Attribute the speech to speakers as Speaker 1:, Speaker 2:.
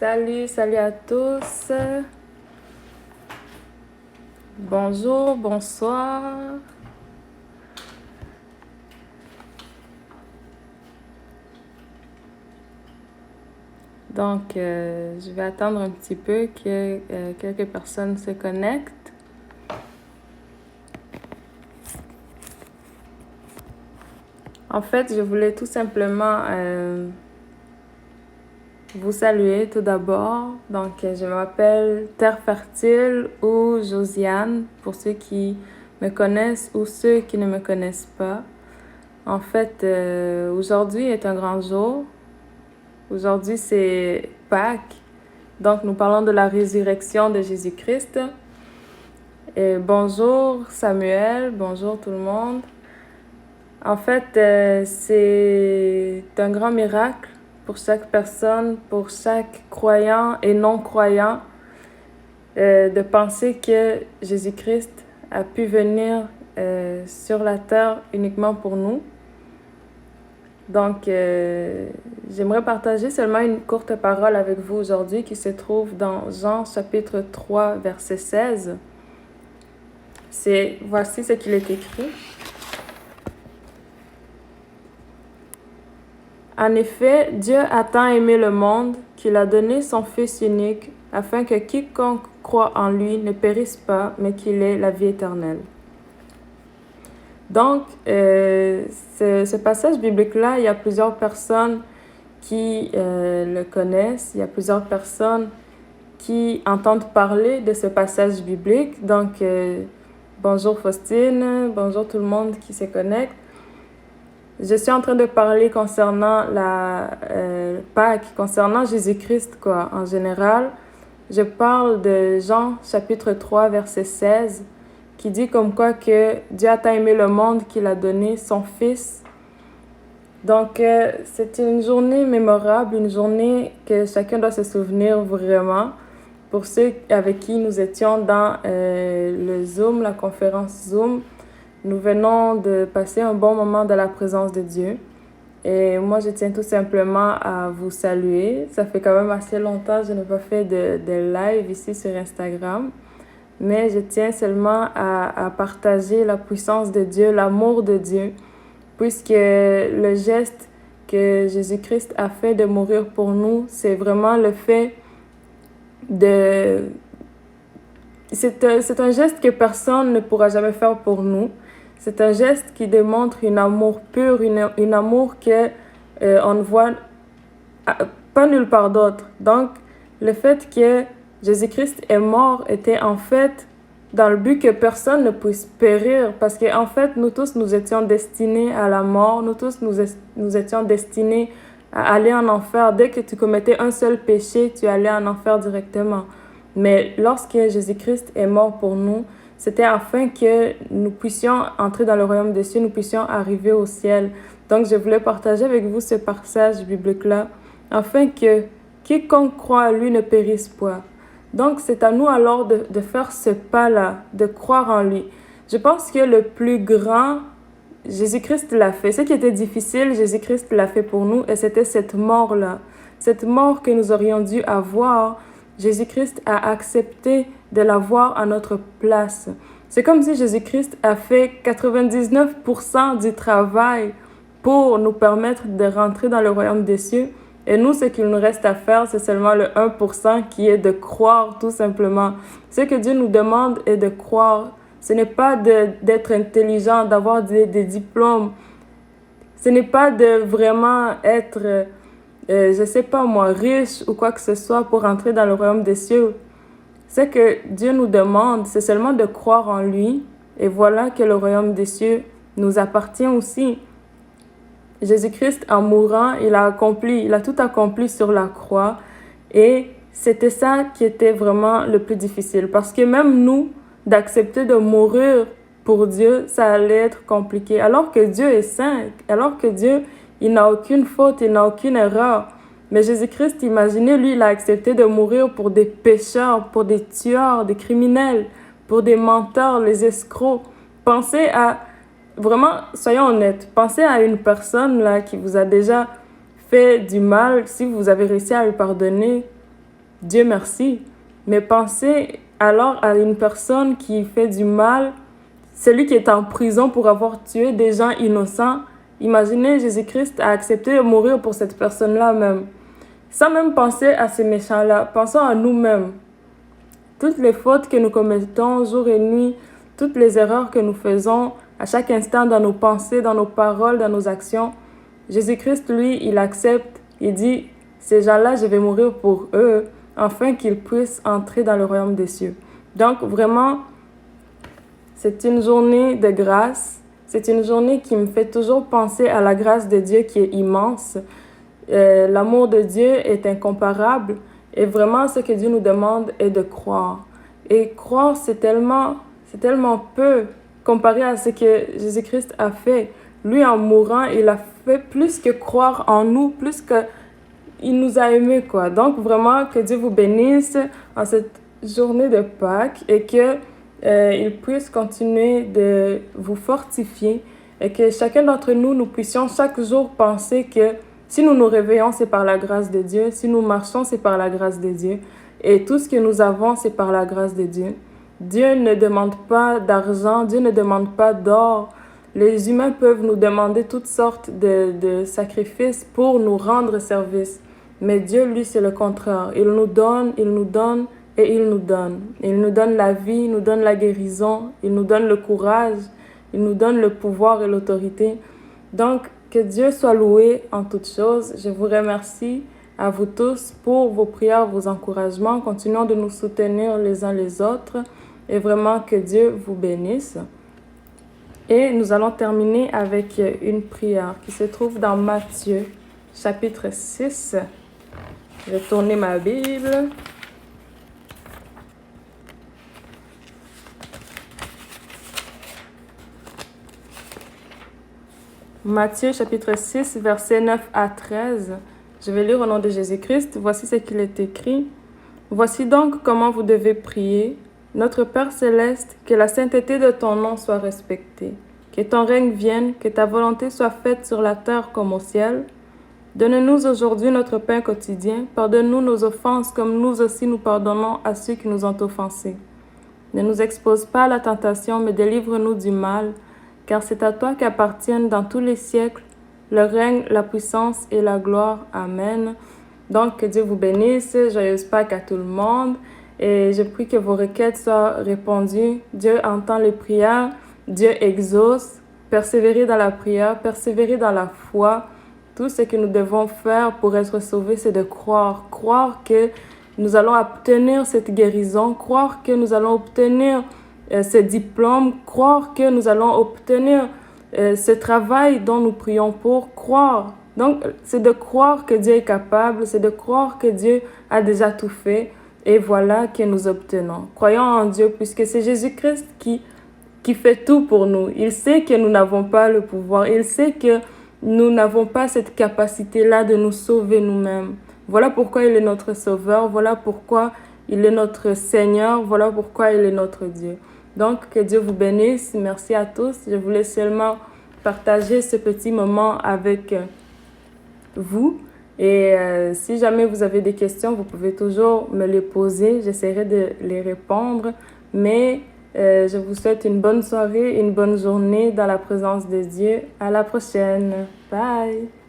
Speaker 1: Salut à tous. Bonjour, bonsoir. Donc, je vais attendre un petit peu que quelques personnes se connectent. En fait, je voulais tout simplement vous saluer tout d'abord. Donc, je m'appelle Terre Fertile ou Josiane, pour ceux qui me connaissent ou ceux qui ne me connaissent pas. En fait, aujourd'hui est un grand jour. Aujourd'hui, c'est Pâques. Donc, nous parlons de la résurrection de Jésus-Christ. Et bonjour Samuel, bonjour tout le monde. En fait, c'est un grand miracle pour chaque personne, pour chaque croyant et non-croyant, de penser que Jésus-Christ a pu venir sur la terre uniquement pour nous. Donc, j'aimerais partager seulement une courte parole avec vous aujourd'hui qui se trouve dans Jean chapitre 3, verset 16. Voici ce qu'il est écrit. En effet, Dieu a tant aimé le monde qu'il a donné son Fils unique afin que quiconque croit en lui ne périsse pas, mais qu'il ait la vie éternelle. Donc, ce passage biblique-là, il y a plusieurs personnes qui le connaissent. Il y a plusieurs personnes qui entendent parler de ce passage biblique. Donc, bonjour Faustine, bonjour tout le monde qui se connecte. Je suis en train de parler concernant la Pâques, concernant Jésus-Christ, quoi, en général. Je parle de Jean chapitre 3, verset 16, qui dit comme quoi que Dieu a tant aimé le monde qu'il a donné son Fils. Donc, c'est une journée mémorable, une journée que chacun doit se souvenir vraiment. Pour ceux avec qui nous étions dans le Zoom, la conférence Zoom, nous venons de passer un bon moment dans la présence de Dieu. Et moi, je tiens tout simplement à vous saluer. Ça fait quand même assez longtemps que je n'ai pas fait de live ici sur Instagram. Mais je tiens seulement à partager la puissance de Dieu, l'amour de Dieu, puisque le geste que Jésus-Christ a fait de mourir pour nous, c'est vraiment le fait de... C'est un geste que personne ne pourra jamais faire pour nous. C'est un geste qui démontre un amour pur, un amour que on ne voit pas nulle part d'autre. Donc, le fait que Jésus-Christ est mort était en fait dans le but que personne ne puisse périr, parce qu'en fait, nous tous, nous étions destinés à la mort, nous tous, nous étions destinés à aller en enfer. Dès que tu commettais un seul péché, tu allais en enfer directement. Mais lorsque Jésus-Christ est mort pour nous, c'était afin que nous puissions entrer dans le royaume des cieux, nous puissions arriver au ciel. Donc, je voulais partager avec vous ce passage biblique-là, afin que quiconque croit à lui ne périsse point. Donc, c'est à nous alors de faire ce pas-là, de croire en lui. Je pense que le plus grand, Jésus-Christ l'a fait. Ce qui était difficile, Jésus-Christ l'a fait pour nous, et c'était cette mort-là. Cette mort que nous aurions dû avoir, Jésus-Christ a accepté de l'avoir à notre place. C'est comme si Jésus-Christ a fait 99% du travail pour nous permettre de rentrer dans le royaume des cieux. Et nous, ce qu'il nous reste à faire, c'est seulement le 1% qui est de croire tout simplement. Ce que Dieu nous demande est de croire. Ce n'est pas d'être intelligent, d'avoir des diplômes. Ce n'est pas de vraiment être, je sais pas moi, riche ou quoi que ce soit pour entrer dans le royaume des cieux. Ce que Dieu nous demande, c'est seulement de croire en lui. Et voilà que le royaume des cieux nous appartient aussi. Jésus-Christ, en mourant, il a tout accompli sur la croix. Et c'était ça qui était vraiment le plus difficile. Parce que même nous, d'accepter de mourir pour Dieu, ça allait être compliqué. Alors que Dieu est saint, alors que Dieu, il n'a aucune faute, il n'a aucune erreur. Mais Jésus-Christ, imaginez, lui, il a accepté de mourir pour des pécheurs, pour des tueurs, des criminels, pour des menteurs, les escrocs. Pensez à... Vraiment, soyons honnêtes, pensez à une personne là qui vous a déjà fait du mal. Si vous avez réussi à lui pardonner, Dieu merci. Mais pensez alors à une personne qui fait du mal, celui qui est en prison pour avoir tué des gens innocents. Imaginez, Jésus-Christ a accepté de mourir pour cette personne-là même. Sans même penser à ces méchants-là, pensons à nous-mêmes. Toutes les fautes que nous commettons jour et nuit, toutes les erreurs que nous faisons à chaque instant dans nos pensées, dans nos paroles, dans nos actions, Jésus-Christ, lui, il accepte, il dit, ces gens-là, je vais mourir pour eux, afin qu'ils puissent entrer dans le royaume des cieux. Donc, vraiment, c'est une journée de grâce. C'est une journée qui me fait toujours penser à la grâce de Dieu qui est immense. L'amour de Dieu est incomparable. Et vraiment, ce que Dieu nous demande est de croire. Et croire, c'est tellement peu comparé à ce que Jésus-Christ a fait. Lui, en mourant, il a fait plus que croire en nous, plus que il nous a aimés, quoi. Donc, vraiment, que Dieu vous bénisse en cette journée de Pâques et que il puisse continuer de vous fortifier et que chacun d'entre nous, nous puissions chaque jour penser que si nous nous réveillons, c'est par la grâce de Dieu. Si nous marchons, c'est par la grâce de Dieu. Et tout ce que nous avons, c'est par la grâce de Dieu. Dieu ne demande pas d'argent, Dieu ne demande pas d'or. Les humains peuvent nous demander toutes sortes de sacrifices pour nous rendre service. Mais Dieu, lui, c'est le contraire. Il nous donne et il nous donne. Il nous donne la vie, il nous donne la guérison, il nous donne le courage, il nous donne le pouvoir et l'autorité. Donc, que Dieu soit loué en toutes choses. Je vous remercie à vous tous pour vos prières, vos encouragements. Continuons de nous soutenir les uns les autres et vraiment que Dieu vous bénisse. Et nous allons terminer avec une prière qui se trouve dans Matthieu, chapitre 6. Je vais tourner ma Bible. Matthieu chapitre 6, versets 9 à 13. Je vais lire au nom de Jésus-Christ. Voici ce qu'il est écrit. Voici donc comment vous devez prier. Notre Père céleste, que la sainteté de ton nom soit respectée. Que ton règne vienne, que ta volonté soit faite sur la terre comme au ciel. Donne-nous aujourd'hui notre pain quotidien. Pardonne-nous nos offenses comme nous aussi nous pardonnons à ceux qui nous ont offensés. Ne nous expose pas à la tentation, mais délivre-nous du mal. Car c'est à toi qu'appartiennent dans tous les siècles le règne, la puissance et la gloire. Amen. Donc, que Dieu vous bénisse. Joyeuse Pâques à tout le monde. Et je prie que vos requêtes soient répondues. Dieu entend les prières. Dieu exauce. Persévérez dans la prière. Persévérez dans la foi. Tout ce que nous devons faire pour être sauvés, c'est de croire. Croire que nous allons obtenir cette guérison. Croire que nous allons obtenir ce diplôme, croire que nous allons obtenir ce travail dont nous prions pour, croire. Donc, c'est de croire que Dieu est capable, c'est de croire que Dieu a déjà tout fait, et voilà que nous obtenons. Croyons en Dieu, puisque c'est Jésus-Christ qui fait tout pour nous. Il sait que nous n'avons pas le pouvoir, il sait que nous n'avons pas cette capacité-là de nous sauver nous-mêmes. Voilà pourquoi il est notre Sauveur, voilà pourquoi il est notre Seigneur, voilà pourquoi il est notre Dieu. Donc, que Dieu vous bénisse. Merci à tous. Je voulais seulement partager ce petit moment avec vous. Et si jamais vous avez des questions, vous pouvez toujours me les poser. J'essaierai de les répondre. Mais je vous souhaite une bonne soirée, une bonne journée dans la présence de Dieu. À la prochaine. Bye!